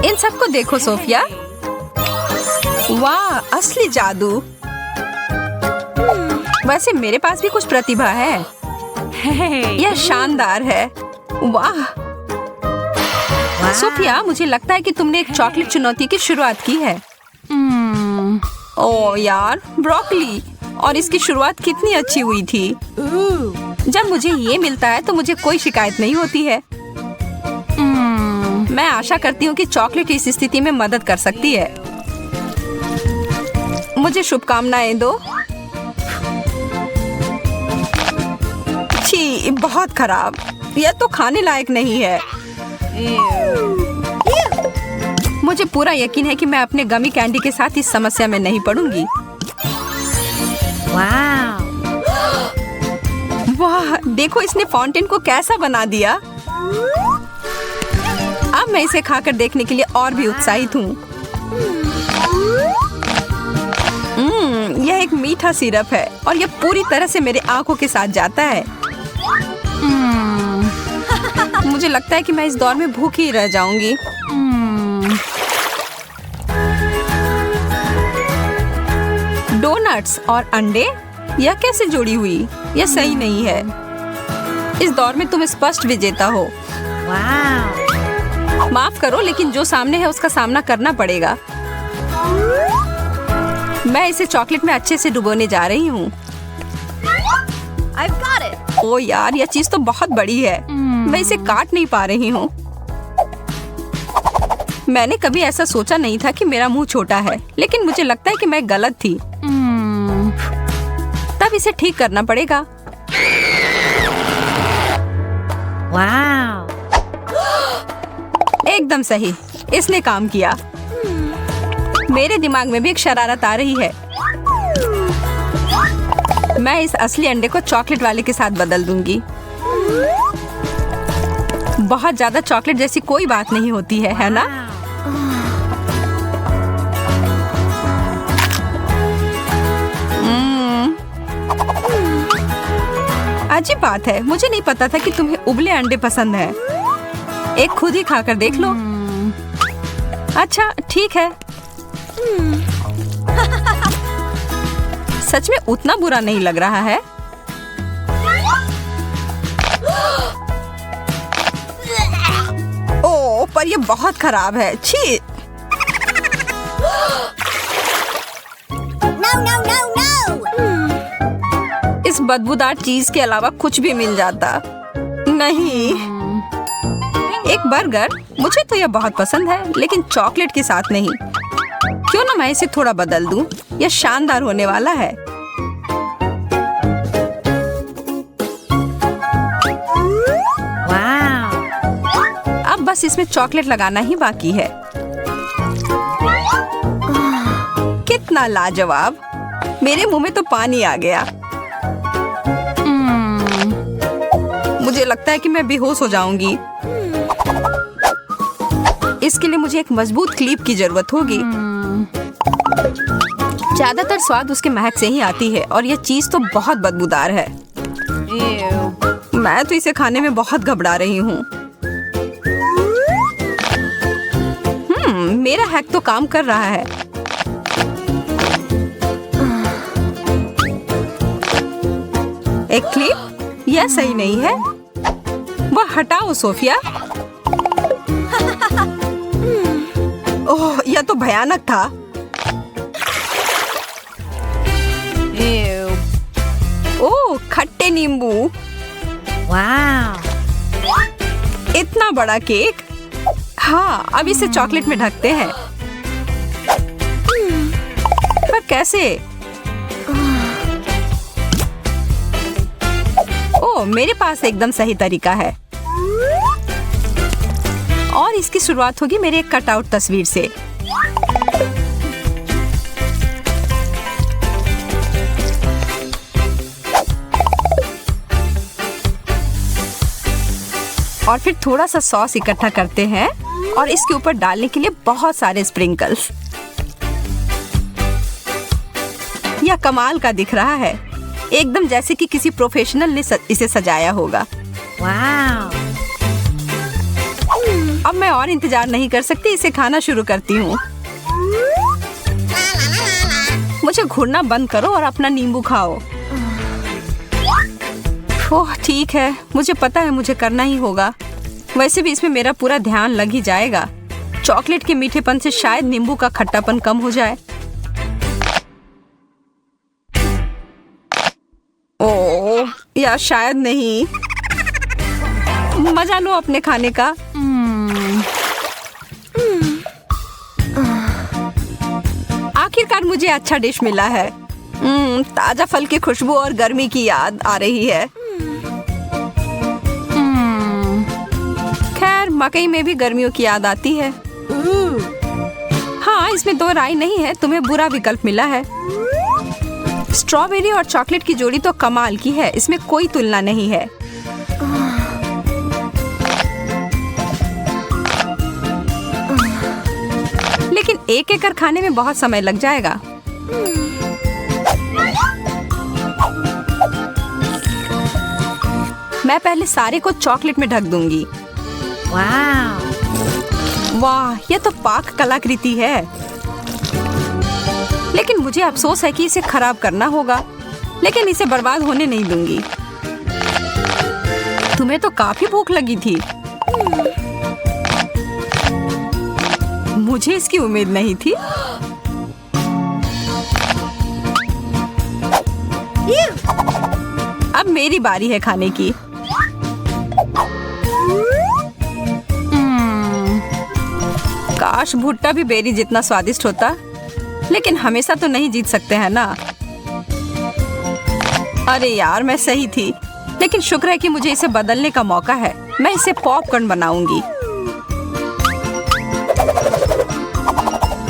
इन सबको देखो सोफिया। वाह, असली जादू। वैसे मेरे पास भी कुछ प्रतिभा है। यह शानदार है। वाह सोफिया, मुझे लगता है कि तुमने एक चॉकलेट चुनौती की शुरुआत की है। ओह यार, ब्रोकली। और इसकी शुरुआत कितनी अच्छी हुई थी। जब मुझे ये मिलता है तो मुझे कोई शिकायत नहीं होती है। मैं आशा करती हूँ कि चॉकलेट इस स्थिति में मदद कर सकती है। मुझे शुभकामनाएं दो। छी, बहुत खराब। यह तो खाने लायक नहीं है। मुझे पूरा यकीन है कि मैं अपने गमी कैंडी के साथ इस समस्या में नहीं पड़ूंगी। वाह, देखो इसने फाउंटेन को कैसा बना दिया। अब मैं इसे खाकर देखने के लिए और भी उत्साहित हूँ। यह एक मीठा सिरप है और यह पूरी तरह से मेरे आंखों के साथ जाता है। मुझे लगता है कि मैं इस दौर में भूखी ही रह जाऊंगी। डोनट्स और अंडे, यह कैसे जुड़ी हुई? यह सही नहीं है। इस दौर में तुम स्पष्ट विजेता हो। माफ करो, लेकिन जो सामने है उसका सामना करना पड़ेगा। मैं इसे चॉकलेट में अच्छे से डुबोने जा रही हूँ। ओ यार, यह चीज तो बहुत बड़ी है। मैं इसे काट नहीं पा रही हूँ। मैंने कभी ऐसा सोचा नहीं था कि मेरा मुंह छोटा है, लेकिन मुझे लगता है कि मैं गलत थी। तब इसे ठीक करना पड़ेगा। एकदम सही, इसने काम किया। मेरे दिमाग में भी एक शरारत आ रही है। मैं इस असली अंडे को चॉकलेट वाले के साथ बदल दूंगी। बहुत ज्यादा चॉकलेट जैसी कोई बात नहीं होती है ना? अजीब बात है, मुझे नहीं पता था कि तुम्हें उबले अंडे पसंद है। एक खुद ही खाकर देख लो। अच्छा ठीक है। सच में उतना बुरा नहीं लग रहा है। ओह, पर ये बहुत खराब है। छी। इस बदबूदार चीज के अलावा कुछ भी मिल जाता। नहीं, एक बर्गर, मुझे तो यह बहुत पसंद है, लेकिन चॉकलेट के साथ नहीं। क्यों ना मैं इसे थोड़ा बदल दूं? यह शानदार होने वाला है। अब बस इसमें चॉकलेट लगाना ही बाकी है। कितना लाजवाब। मेरे मुंह में तो पानी आ गया। मुझे लगता है कि मैं बेहोश हो जाऊंगी। इसके लिए मुझे एक मजबूत क्लिप की जरूरत होगी। ज्यादातर स्वाद उसके महक से ही आती है और यह चीज तो बहुत बदबूदार है। मैं तो इसे खाने में बहुत घबरा रही हूँ। मेरा हैक तो काम कर रहा है। एक क्लिप, यह सही नहीं है। वह हटाओ सोफिया। ओह, यह तो भयानक था। ओह, खट्टे नींबू। इतना बड़ा केक। हाँ, अब इसे चॉकलेट में ढकते हैं। पर कैसे? ओह, मेरे पास एकदम सही तरीका है। और इसकी शुरुआत होगी मेरे एक कटआउट तस्वीर से। और फिर थोड़ा सा सॉस इकट्ठा करते हैं और इसके ऊपर डालने के लिए बहुत सारे स्प्रिंकल्स। यह कमाल का दिख रहा है, एकदम जैसे कि किसी प्रोफेशनल ने इसे सजाया होगा। अब मैं और इंतजार नहीं कर सकती, इसे खाना शुरू करती हूँ। मुझे घूरना बंद करो और अपना नींबू खाओ। ओह ठीक है, मुझे पता है मुझे करना ही होगा। वैसे भी इसमें मेरा पूरा ध्यान लग ही जाएगा। चॉकलेट के मीठेपन से शायद नींबू का खट्टापन कम हो जाए। ओह या शायद नहीं। मजा लो अपने खाने का। आखिरकार मुझे अच्छा डिश मिला है। ताजा फल की खुशबू और गर्मी की याद आ रही है। खैर मकई में भी गर्मियों की याद आती है। हाँ इसमें दो राय नहीं है, तुम्हें बुरा विकल्प मिला है। स्ट्रॉबेरी और चॉकलेट की जोड़ी तो कमाल की है, इसमें कोई तुलना नहीं है। लेकिन एक एक कर खाने में बहुत समय लग जाएगा। मैं पहले सारे को चॉकलेट में ढक दूंगी। वाह यह तो पाक कलाकृति है। लेकिन मुझे अफसोस है कि इसे खराब करना होगा, लेकिन इसे बर्बाद होने नहीं दूंगी। तुम्हें तो काफी भूख लगी थी। मुझे इसकी उम्मीद नहीं थी। अब मेरी बारी है खाने की। काश भुट्टा भी बेरी जितना स्वादिष्ट होता, लेकिन हमेशा तो नहीं जीत सकते हैं ना। अरे यार मैं सही थी, लेकिन शुक्र है कि मुझे इसे बदलने का मौका है। मैं इसे पॉपकॉर्न बनाऊंगी।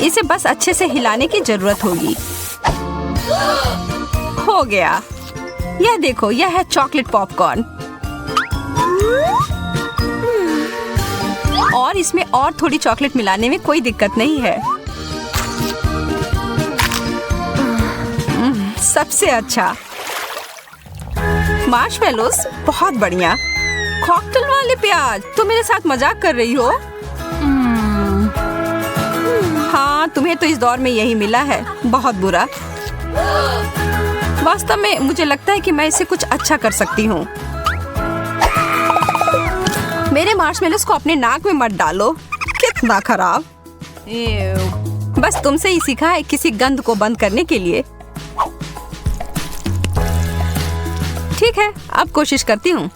इसे बस अच्छे से हिलाने की जरूरत होगी। हो गया। यह देखो, यह है चॉकलेट पॉपकॉर्न। और इसमें और थोड़ी चॉकलेट मिलाने में कोई दिक्कत नहीं है। सबसे अच्छा मार्शमेलोस, बहुत बढ़िया। कॉकटेल वाले प्याज, तुम मेरे साथ मजाक कर रही हो? हाँ तुम्हें तो इस दौर में यही मिला है, बहुत बुरा। वास्तव में मुझे लगता है कि मैं इसे कुछ अच्छा कर सकती हूँ। मेरे मार्शमेलोस को अपने नाक में मत डालो, कितना खराब। बस तुमसे ही सीखा है किसी गंध को बंद करने के लिए। ठीक है, अब कोशिश करती हूँ।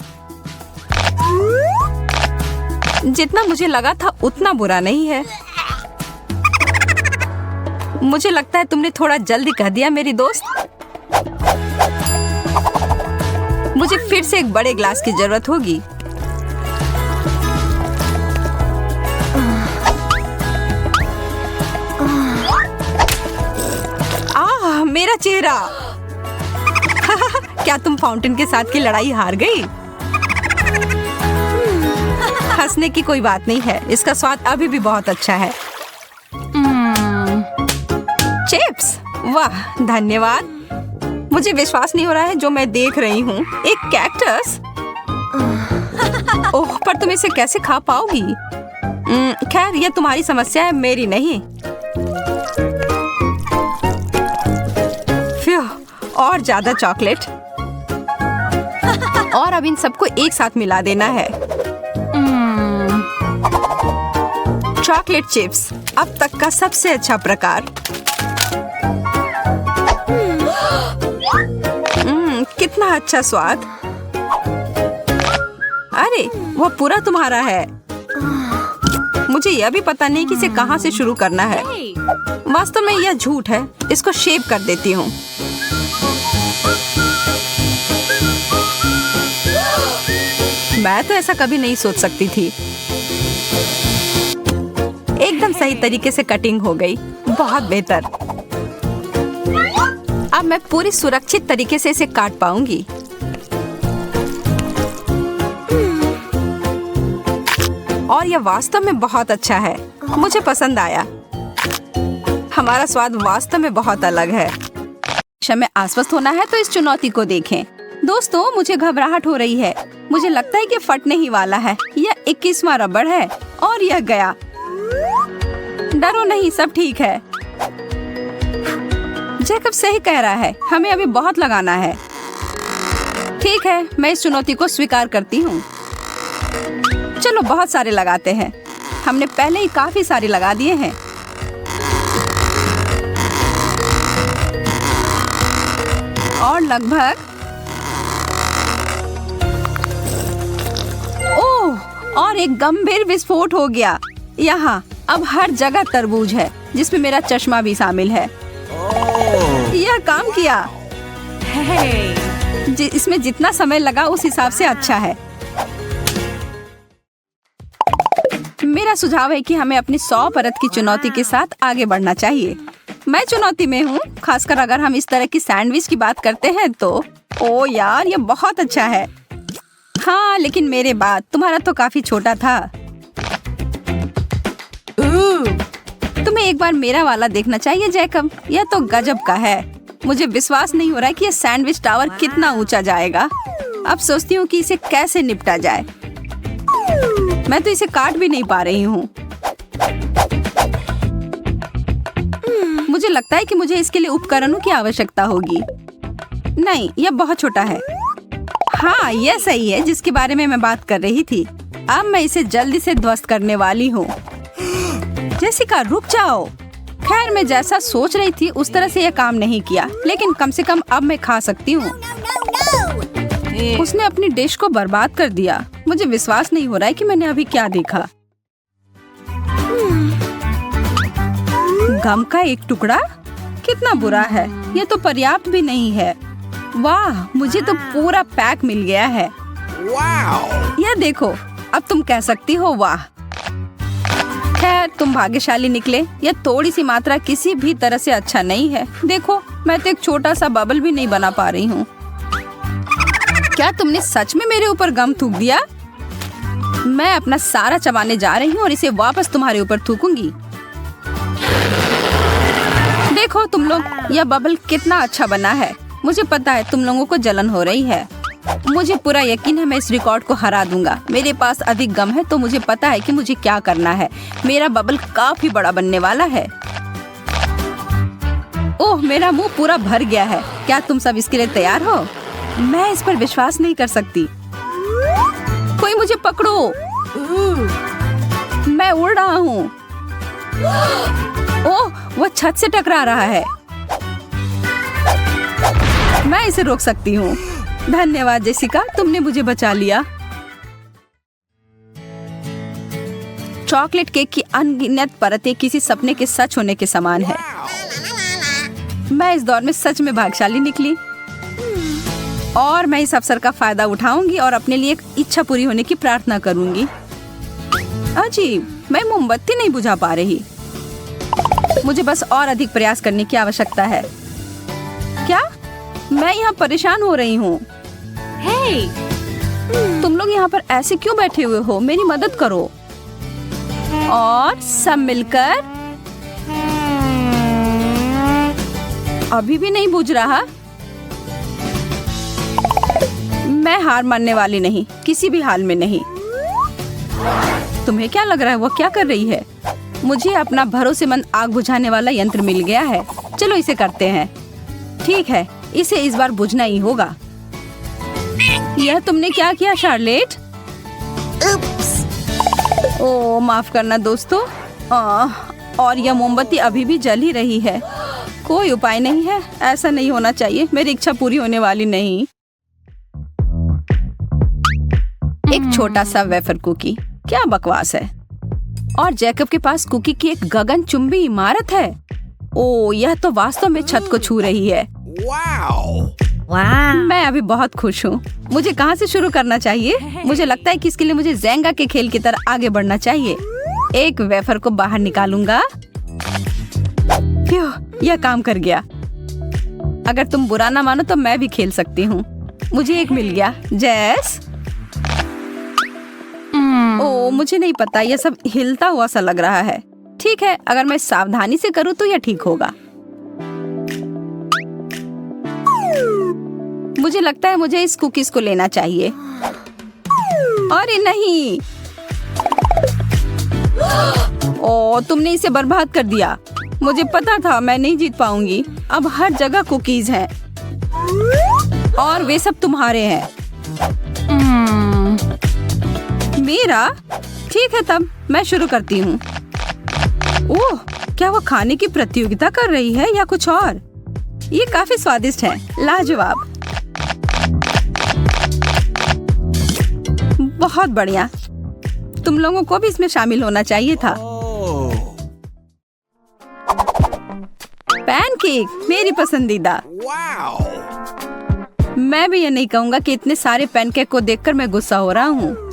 जितना मुझे लगा था उतना बुरा नहीं है। मुझे लगता है तुमने थोड़ा जल्दी कह दिया मेरी दोस्त। मुझे फिर से एक बड़े ग्लास की जरूरत होगी। मेरा चेहरा। क्या तुम फाउंटेन के साथ की लड़ाई हार गई? हंसने की कोई बात नहीं है, इसका स्वाद अभी भी बहुत अच्छा है। चिप्स, वाह धन्यवाद। मुझे विश्वास नहीं हो रहा है जो मैं देख रही हूँ। एक कैक्टस। ओह, पर तुम इसे कैसे खा पाओगी? खैर यह तुम्हारी समस्या है, मेरी नहीं। और ज्यादा चॉकलेट। और अब इन सबको एक साथ मिला देना है। चॉकलेट चिप्स, अब तक का सबसे अच्छा प्रकार। कितना अच्छा स्वाद। अरे वो पूरा तुम्हारा है। मुझे यह भी पता नहीं कि इसे कहाँ से शुरू करना है। वास्तव में यह झूठ है, इसको शेप कर देती हूँ। मैं तो ऐसा कभी नहीं सोच सकती थी। एकदम सही तरीके से कटिंग हो गई, बहुत बेहतर। अब मैं पूरी सुरक्षित तरीके से इसे काट पाऊंगी। और यह वास्तव में बहुत अच्छा है, मुझे पसंद आया। हमारा स्वाद वास्तव में बहुत अलग है। में आश्वस्त होना है तो इस चुनौती को देखें। दोस्तों मुझे घबराहट हो रही है। मुझे लगता है कि फटने ही वाला है। यह 21वां रबड़ है और यह गया। डरो नहीं, सब ठीक है। जैकब सही कह रहा है, हमें अभी बहुत लगाना है। ठीक है, मैं इस चुनौती को स्वीकार करती हूँ। चलो बहुत सारे लगाते हैं। हमने पहले ही काफी सारे लगा दिए हैं। और लगभग ओह, और एक गंभीर विस्फोट हो गया। यहाँ अब हर जगह तरबूज है, जिसमें मेरा चश्मा भी शामिल है। यह काम किया। इसमें जितना समय लगा उस हिसाब से अच्छा है। मेरा सुझाव है कि हमें अपनी 100 परत की चुनौती के साथ आगे बढ़ना चाहिए। मैं चुनौती में हूँ, खासकर अगर हम इस तरह की सैंडविच की बात करते हैं तो। ओ यार, ये बहुत अच्छा है। हाँ, लेकिन मेरे बाद तुम्हारा तो काफी छोटा था। तुम्हें एक बार मेरा वाला देखना चाहिए जैकब, यह तो गजब का है। मुझे विश्वास नहीं हो रहा है कि यह सैंडविच टावर कितना ऊंचा जाएगा। अब सोचती हूँ कि इसे कैसे निपटा जाए। मैं तो इसे काट भी नहीं पा रही हूँ। मुझे लगता है कि मुझे इसके लिए उपकरणों की आवश्यकता होगी। नहीं, यह बहुत छोटा है। हाँ, यह सही है जिसके बारे में मैं बात कर रही थी। अब मैं इसे जल्दी से ध्वस्त करने वाली हूँ। जेसिका, रुक जाओ। खैर, मैं जैसा सोच रही थी उस तरह से यह काम नहीं किया, लेकिन कम से कम अब मैं खा सकती हूँ। उसने अपनी डिश को बर्बाद कर दिया। मुझे विश्वास नहीं हो रहा है कि मैंने अभी क्या देखा। गम का एक टुकड़ा? कितना बुरा है। यह तो पर्याप्त भी नहीं है। वाह, मुझे तो पूरा पैक मिल गया है। यह देखो, अब तुम कह सकती हो वाह। खैर, तुम भाग्यशाली निकले। यह थोड़ी सी मात्रा किसी भी तरह से अच्छा नहीं है। देखो, मैं तो एक छोटा सा बबल भी नहीं बना पा रही हूँ। क्या तुमने सच में मेरे ऊपर गम थूक दिया? मैं अपना सारा चबाने जा रही हूँ और इसे वापस तुम्हारे ऊपर थूकूंगी। देखो तुम लोग, यह बबल कितना अच्छा बना है। मुझे पता है तुम लोगों को जलन हो रही है। मुझे पूरा यकीन है मैं इस रिकॉर्ड को हरा दूंगा। मेरे पास अधिक गम है तो मुझे पता है कि मुझे क्या करना है। मेरा बबल काफी बड़ा बनने वाला है। ओह, मेरा मुंह पूरा भर गया है। क्या तुम सब इसके लिए तैयार हो? मैं इस पर विश्वास नहीं कर सकती। कोई मुझे पकड़ो। मैं उड़ रहा हूँ। ओह, वो छत से टकरा रहा है। मैं इसे रोक सकती हूँ। धन्यवाद जेसिका, तुमने मुझे बचा लिया। चॉकलेट केक की अनगिनत परतें किसी सपने के सच होने के समान है। मैं इस दौर में सच में भाग्यशाली निकली और मैं इस अवसर का फायदा उठाऊंगी और अपने लिए एक इच्छा पूरी होने की प्रार्थना करूंगी। अजीब, मैं मोमबत्ती नहीं बुझा पा रही। मुझे बस और अधिक प्रयास करने की आवश्यकता है। क्या? मैं यहाँ परेशान हो रही हूँ। तुम लोग यहाँ पर ऐसे क्यों बैठे हुए हो? मेरी मदद करो। और सब मिलकर। अभी भी नहीं बुझ रहा। मैं हार मानने वाली नहीं, किसी भी हाल में नहीं। तुम्हें क्या लग रहा है वो क्या कर रही है? मुझे अपना भरोसेमंद आग बुझाने वाला यंत्र मिल गया है। चलो इसे करते हैं। ठीक है, इसे इस बार बुझना ही होगा। यह तुमने क्या किया शार्लेट? ओह, माफ करना दोस्तों। और यह मोमबत्ती अभी भी जल ही रही है। कोई उपाय नहीं है, ऐसा नहीं होना चाहिए। मेरी इच्छा पूरी होने वाली नहीं। एक छोटा सा वेफर कुकी, क्या बकवास है। और जैकब के पास कुकी की एक गगनचुंबी इमारत है। ओह, यह तो वास्तव में छत को छू रही है। मैं अभी बहुत खुश हूँ। मुझे कहाँ से शुरू करना चाहिए? मुझे लगता है कि इसके लिए मुझे जेंगा के खेल की तरह आगे बढ़ना चाहिए। एक वेफर को बाहर निकालूंगा। यह काम कर गया। अगर तुम बुरा ना मानो तो मैं भी खेल सकती हूँ। मुझे एक मिल गया। जैस, ओह, मुझे नहीं पता, यह सब हिलता हुआ सा लग रहा है। ठीक है, अगर मैं सावधानी से करूँ तो यह ठीक होगा। मुझे लगता है मुझे इस कुकीज को लेना चाहिए। अरे नहीं, ओ, तुमने इसे बर्बाद कर दिया। मुझे पता था मैं नहीं जीत पाऊंगी। अब हर जगह कुकीज हैं और वे सब तुम्हारे हैं। मेरा? ठीक है, तब मैं शुरू करती हूँ। ओह, क्या वो खाने की प्रतियोगिता कर रही है या कुछ और? ये काफी स्वादिष्ट है, लाजवाब। बहुत बढ़िया। तुम लोगों को भी इसमें शामिल होना चाहिए था। पैनकेक मेरी पसंदीदा। मैं भी ये नहीं कहूँगा कि इतने सारे पैनकेक को देखकर मैं गुस्सा हो रहा हूँ।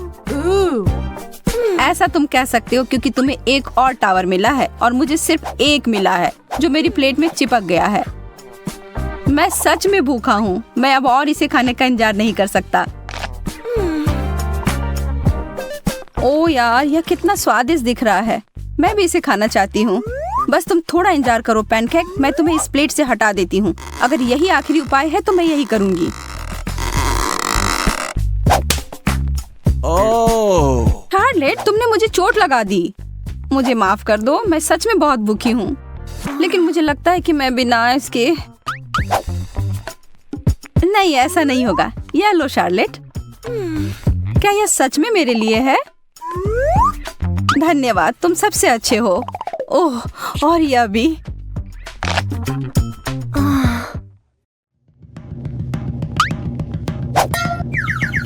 ऐसा तुम कह सकते हो क्योंकि तुम्हें एक और टावर मिला है और मुझे सिर्फ एक मिला है जो मेरी प्लेट में चिपक गया है। मैं सच में भूखा हूँ। मैं अब और इसे खाने का इंतजार नहीं कर सकता। ओ यार, यह कितना स्वादिष्ट दिख रहा है। मैं भी इसे खाना चाहती हूँ। बस तुम थोड़ा इंतजार करो पैनकेक, मैं तुम्हें इस प्लेट से हटा देती हूँ। अगर यही आखिरी उपाय है तो मैं यही करूँगी। शार्लेट, तुमने मुझे चोट लगा दी। मुझे माफ कर दो, मैं सच में बहुत भूखी हूँ। लेकिन मुझे लगता है कि मैं बिना इसके नहीं, ऐसा नहीं होगा। यह लो शार्लेट। क्या यह सच में मेरे लिए है? धन्यवाद, तुम सबसे अच्छे हो। ओह, और यह भी।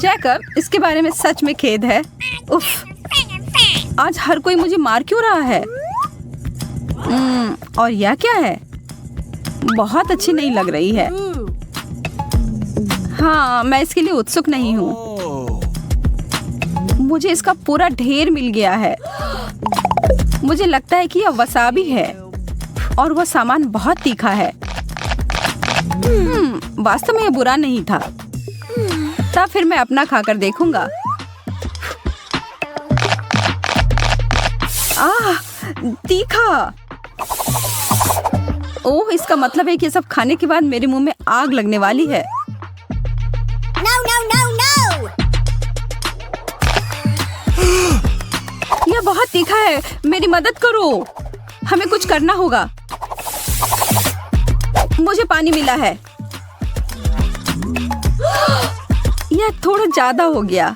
जैकब, इसके बारे में सच में खेद है। उफ, आज हर कोई मुझे मार क्यों रहा है? और यह क्या है? बहुत अच्छी नहीं लग रही है। हाँ, मैं इसके लिए उत्सुक नहीं हूँ। मुझे इसका पूरा ढेर मिल गया है। मुझे लगता है कि यह वसाबी है और वह सामान बहुत तीखा है। वास्तव में यह बुरा नहीं था। तब फिर मैं अपना खाकर देखूंगा। तीखा। ओह, इसका मतलब है कि सब खाने के बाद मेरे मुंह में आग लगने वाली है। No, no, no, no! यह बहुत तीखा है। मेरी मदद करो। हमें कुछ करना होगा। मुझे पानी मिला है। यह थोड़ा ज्यादा हो गया।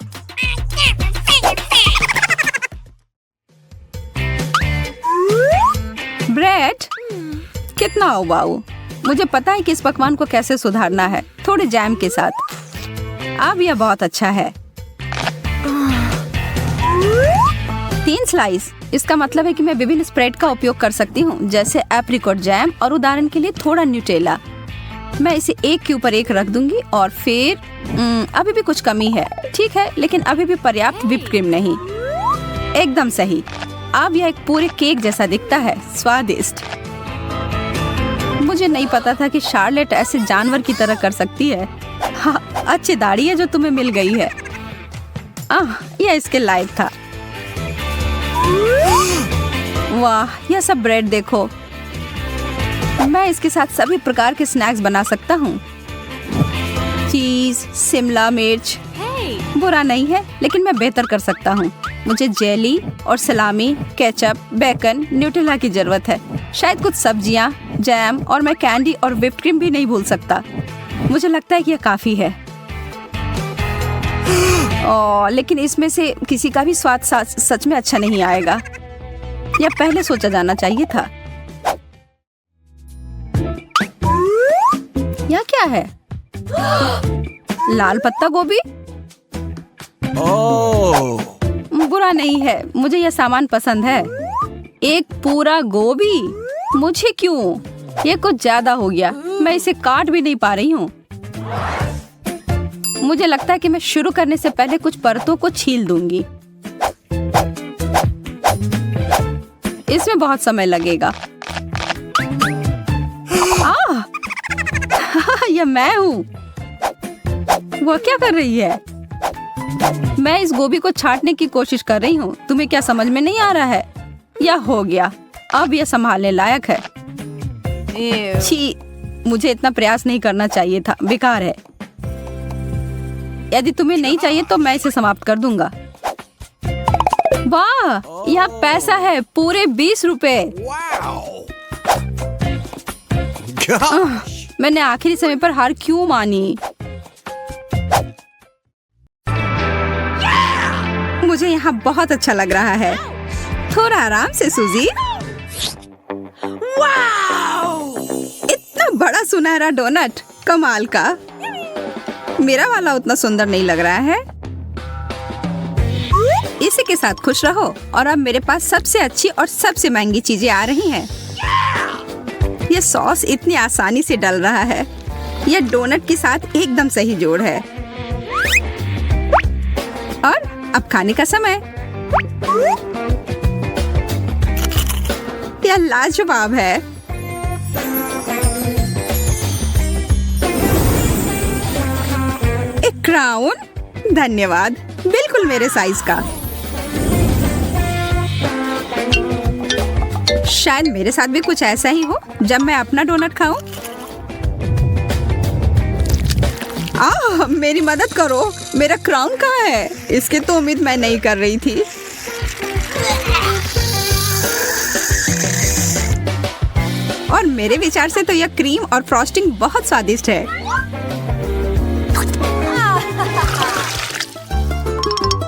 ब्रेड, कितना उबाऊ। मुझे पता है कि इस पकवान को कैसे सुधारना है, थोड़े जैम के साथ। अब यह बहुत अच्छा है। 3 स्लाइस। इसका मतलब है कि मैं विभिन्न स्प्रेड का उपयोग कर सकती हूँ, जैसे एप्रिकॉट जैम और उदाहरण के लिए थोड़ा न्यूटेला। मैं इसे एक के ऊपर एक रख दूंगी और फिर अभी भी कुछ कमी है। ठीक है, लेकिन अभी भी पर्याप्त व्हिप्ड क्रीम नहीं। एकदम सही। अब यह एक पूरे केक जैसा दिखता है। स्वादिष्ट। मुझे नहीं पता था कि शार्लेट ऐसे जानवर की तरह कर सकती है। हाँ, अच्छी दाढ़ी है जो तुम्हें मिल गई है। यह इसके लायक था। वाह, यह सब ब्रेड देखो। मैं इसके साथ सभी प्रकार के स्नैक्स बना सकता हूँ। चीज, शिमला मिर्च। बुरा नहीं है, लेकिन मैं बेहतर कर सकता हूँ। मुझे जेली और सलामी, केचप, बेकन, न्यूटेला की जरूरत है। शायद कुछ सब्जियाँ, जैम और मैं कैंडी और व्हिप्ड क्रीम भी नहीं भूल सकता। मुझे लगता है कि यह काफी है। लेकिन इसमें से किसी का भी स्वाद सच में अच्छा नहीं आएगा। यह पहले सोचा जाना चाहिए था। यह क्या है? लाल पत्ता गोभी? बुरा नहीं है, मुझे यह सामान पसंद है। एक पूरा गोभी? मुझे क्यों? यह कुछ ज्यादा हो गया। मैं इसे काट भी नहीं पा रही हूँ। मुझे लगता है कि मैं शुरू करने से पहले कुछ परतों को छील दूंगी। इसमें बहुत समय लगेगा। यह मैं हूँ। वह क्या कर रही है? मैं इस गोभी को छांटने की कोशिश कर रही हूँ। तुम्हें क्या समझ में नहीं आ रहा है? यह हो गया। अब यह संभालने लायक है। छी, मुझे इतना प्रयास नहीं करना चाहिए था। बेकार है। यदि तुम्हें नहीं चाहिए तो मैं इसे समाप्त कर दूंगा। वाह, यहाँ पैसा है पूरे 20 रुपए। मैंने आखिरी समय पर हार क्यों मानी? मुझे यहाँ बहुत अच्छा लग रहा है। थोड़ा आराम से सूजी। इतना बड़ा सुनहरा डोनट, कमाल का। मेरा वाला उतना सुंदर नहीं लग रहा है। इसी के साथ खुश रहो। और अब मेरे पास सबसे अच्छी और सबसे महंगी चीजें आ रही हैं। यह सॉस इतनी आसानी से डल रहा है। यह डोनट के साथ एकदम सही जोड़ है। और अब खाने का समय। यह लाजवाब है। एक क्राउन, धन्यवाद, बिल्कुल मेरे साइज का। शायद मेरे साथ भी कुछ ऐसा ही हो जब मैं अपना डोनट खाऊं। मेरी मदद करो, मेरा क्राउन कहाँ है? इसकी तो उम्मीद मैं नहीं कर रही थी। और मेरे विचार से तो यह क्रीम और फ्रॉस्टिंग बहुत स्वादिष्ट है।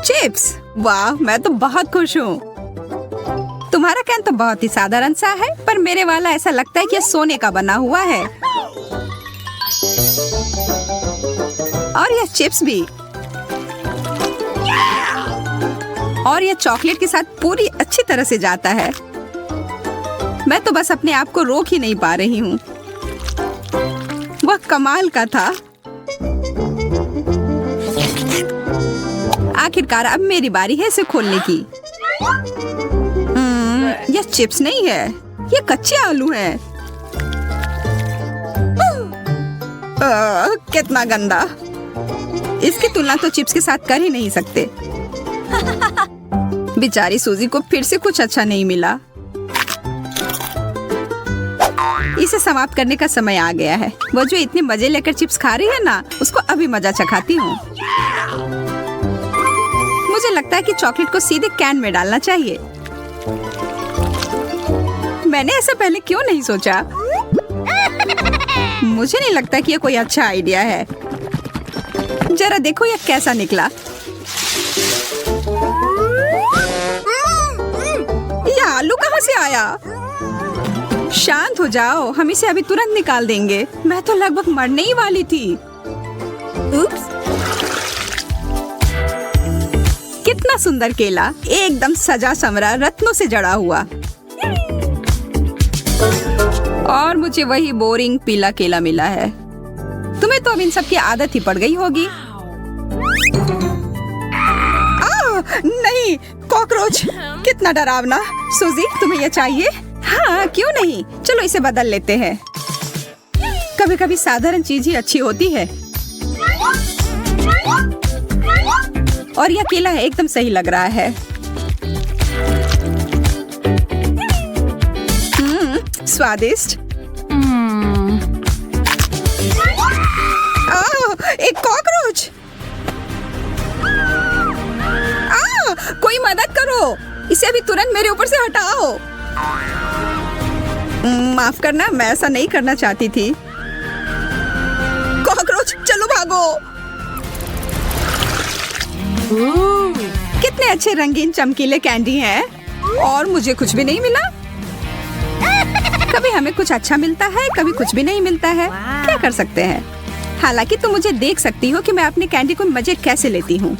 चिप्स, वाह, मैं तो बहुत खुश हूँ। तुम्हारा कैन तो बहुत ही साधारण सा है, पर मेरे वाला ऐसा लगता है कि यह सोने का बना हुआ है। और यह चिप्स भी। और यह चॉकलेट के साथ पूरी अच्छी तरह से जाता है। मैं तो बस अपने आप को रोक ही नहीं पा रही हूँ। वह कमाल का था। आखिरकार अब मेरी बारी है इसे खोलने की। यह चिप्स नहीं है, यह कच्चे आलू है। कितना गंदा। इसकी तुलना तो चिप्स के साथ कर ही नहीं सकते। बेचारी सूजी को फिर से कुछ अच्छा नहीं मिला। इसे समाप्त करने का समय आ गया है। वो जो इतने मजे लेकर चिप्स खा रही है ना, उसको अभी मजा चखाती हूँ। मुझे लगता है कि चॉकलेट को सीधे कैन में डालना चाहिए। मैंने ऐसा पहले क्यों नहीं सोचा? मुझे नहीं लगता कि यह कोई अच्छा आइडिया है। जरा देखो यह कैसा निकला। यह आलू कहाँ से आया? शांत हो जाओ, हम इसे अभी तुरंत निकाल देंगे। मैं तो लगभग मरने ही वाली थी। उप्स। कितना सुंदर केला, एकदम सजा संवरा, रत्नों से जड़ा हुआ। और मुझे वही बोरिंग पीला केला मिला है। तुम्हें तो अब इन सब की आदत ही पड़ गई होगी। नहीं, कॉकरोच, कितना डरावना। सूजी, तुम्हें यह चाहिए? हाँ, क्यों नहीं, चलो इसे बदल लेते हैं। कभी कभी साधारण चीज ही अच्छी होती है। और यह केला एकदम सही लग रहा है। स्वादिष्ट। एक कॉकरोच। कोई मदद करो, इसे अभी तुरंत मेरे ऊपर से हटाओ। माफ करना, मैं ऐसा नहीं करना चाहती थी। कॉकरोच, चलो भागो। कितने अच्छे रंगीन चमकीले कैंडी हैं। और मुझे कुछ भी नहीं मिला। कभी हमें कुछ अच्छा मिलता है, कभी कुछ भी नहीं मिलता है। क्या कर सकते हैं? हालांकि तुम मुझे देख सकती हो कि मैं अपने कैंडी को मजे कैसे लेती हूँ।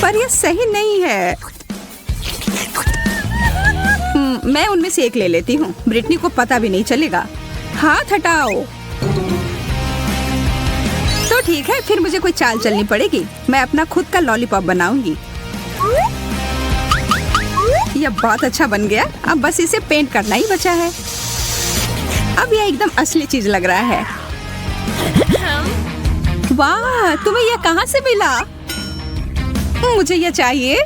पर यह सही नहीं है। मैं उनमें से एक ले लेती हूँ। ब्रिटनी को पता भी नहीं चलेगा। हाथ हटाओ। तो ठीक है, फिर मुझे कोई चाल चलनी पड़ेगी। मैं अपना खुद का लॉलीपॉप बनाऊंगी। यह बहुत अच्छा बन गया। अब बस इसे पेंट करना ही बचा है। अब यह एकदम असली चीज लग रहा है। वाह, तुम्हें यह कहाँ से मिला? मुझे यह चाहिए।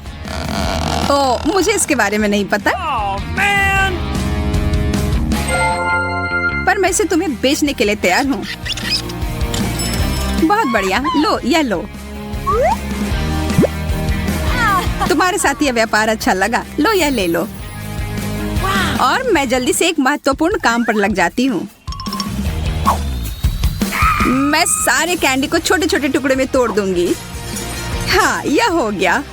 ओह, मुझे इसके बारे में नहीं पता। पर मैं इसे तुम्हें बेचने के लिए तैयार हूँ। बहुत बढ़िया, लो, यह लो। तुम्हारे साथ यह व्यापार अच्छा लगा, लो यह ले लो। और मैं जल्दी से एक महत्वपूर्ण काम पर लग जाती हूँ। मैं सारे कैंडी को छोटे छोटे टुकड़े में तोड़ दूंगी। हाँ, यह हो गया।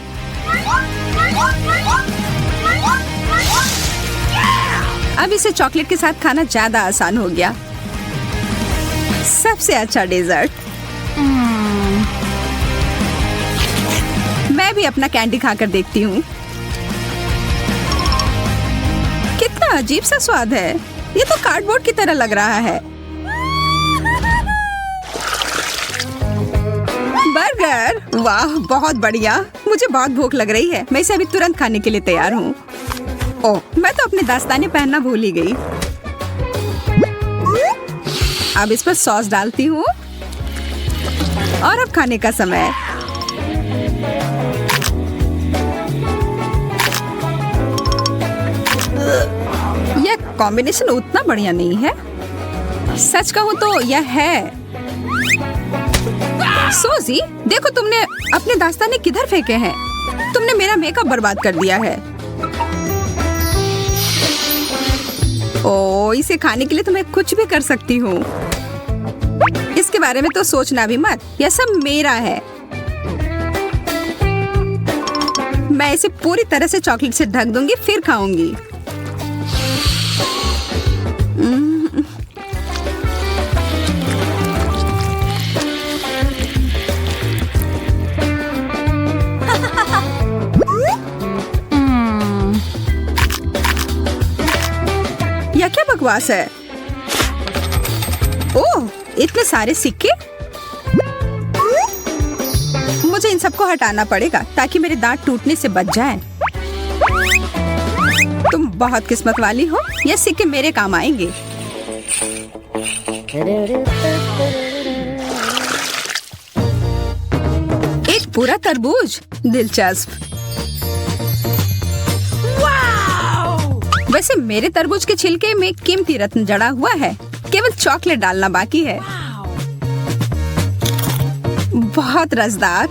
अब इसे चॉकलेट के साथ खाना ज्यादा आसान हो गया। सबसे अच्छा डेजर्ट। मैं भी अपना कैंडी खाकर देखती हूँ। कितना अजीब सा स्वाद है। ये तो कार्डबोर्ड की तरह लग रहा है। बर्गर, वाह बहुत बढ़िया। मुझे बहुत भूख लग रही है। मैं इसे अभी तुरंत खाने के लिए तैयार हूँ। ओह, मैं तो अपने दस्ताने पहनना भूल ही गई। अब इस पर सॉस डालती हूँ और अब खाने का समय। यह कॉम्बिनेशन उतना बढ़िया नहीं है। सच कहूँ तो यह है। सोजी, देखो तुमने अपने दास्ताने किधर फेंके हैं। तुमने मेरा मेकअप बर्बाद कर दिया है। ओ, इसे खाने के लिए तो मैं कुछ भी कर सकती हूँ। इसके बारे में तो सोचना भी मत। यह सब मेरा है। मैं इसे पूरी तरह से चॉकलेट से ढक दूंगी, फिर खाऊंगी। यह क्या बकवास है? ओह, इतने सारे सिक्के। मुझे इन सबको हटाना पड़ेगा ताकि मेरे दांत टूटने से बच जाएं। तुम बहुत किस्मत वाली हो। ये सिक्के मेरे काम आएंगे। एक पूरा तरबूज, दिलचस्प। वैसे मेरे तरबूज के छिलके में कीमती रत्न जड़ा हुआ है। केवल चॉकलेट डालना बाकी है। बहुत रसदार।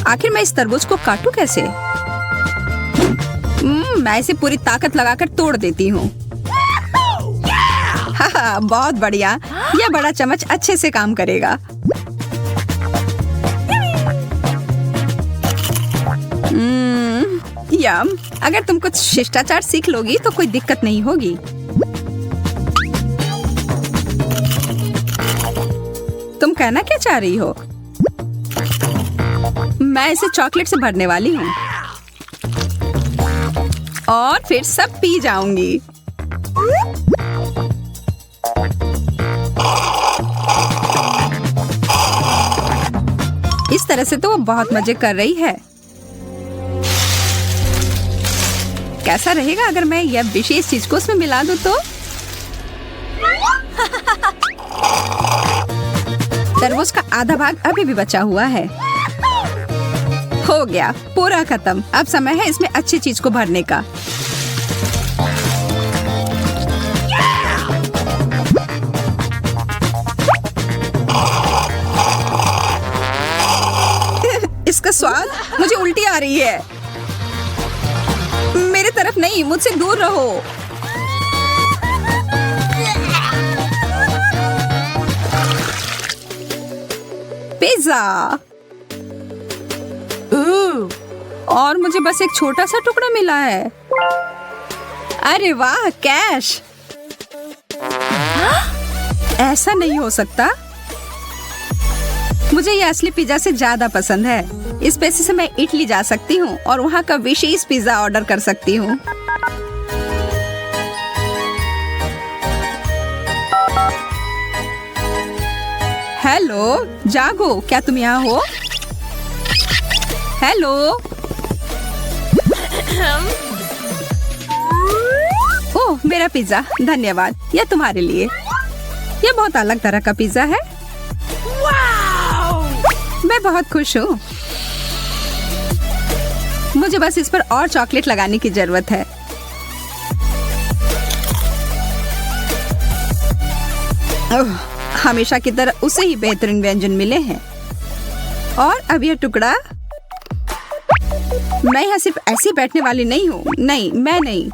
आखिर मैं इस तरबूज को काटूं कैसे? मैं इसे पूरी ताकत लगाकर तोड़ देती हूँ। हाँ, बहुत बढ़िया। यह बड़ा चम्मच अच्छे से काम करेगा। यम, अगर तुम कुछ शिष्टाचार सीख लोगी तो कोई दिक्कत नहीं होगी। तुम कहना क्या चाह रही हो? मैं इसे चॉकलेट से भरने वाली हूँ और फिर सब पी जाऊंगी। इस तरह से तो वो बहुत मजे कर रही है। कैसा रहेगा अगर मैं यह विशेष चीज को उसमें मिला दूं तो? तरबूज का आधा भाग अभी भी बचा हुआ है। हो गया, पूरा खत्म। अब समय है इसमें अच्छी चीज को भरने का। इसका स्वाद, मुझे उल्टी आ रही है। मेरे तरफ नहीं, मुझसे दूर रहो। पिज्जा। और मुझे बस एक छोटा सा टुकड़ा मिला है। अरे वाह, कैश। ऐसा नहीं हो सकता। मुझे ये असली पिज्जा से ज्यादा पसंद है। इस पैसे से मैं इटली जा सकती हूँ और वहाँ का विशेष पिज्जा ऑर्डर कर सकती हूँ। हेलो, जागो, क्या तुम यहाँ हो? हेलो। ओह, मेरा पिज्जा, धन्यवाद। यह तुम्हारे लिए। यह बहुत अलग तरह का पिज्जा है। मैं बहुत खुश हूँ। मुझे बस इस पर और चॉकलेट लगाने की जरूरत है। हमेशा की तरह उसे ही बेहतरीन व्यंजन मिले हैं। और अब यह टुकड़ा मैं यहाँ सिर्फ ऐसे बैठने वाली नहीं हूँ। नहीं, मैं नहीं।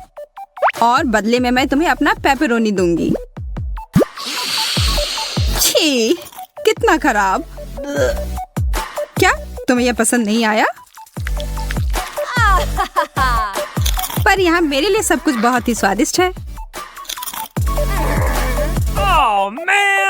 और बदले में मैं तुम्हें अपना पेपरोनी दूंगी। छी, कितना खराब। क्या तुम्हें यह पसंद नहीं आया? पर यहाँ मेरे लिए सब कुछ बहुत ही स्वादिष्ट है। Oh man!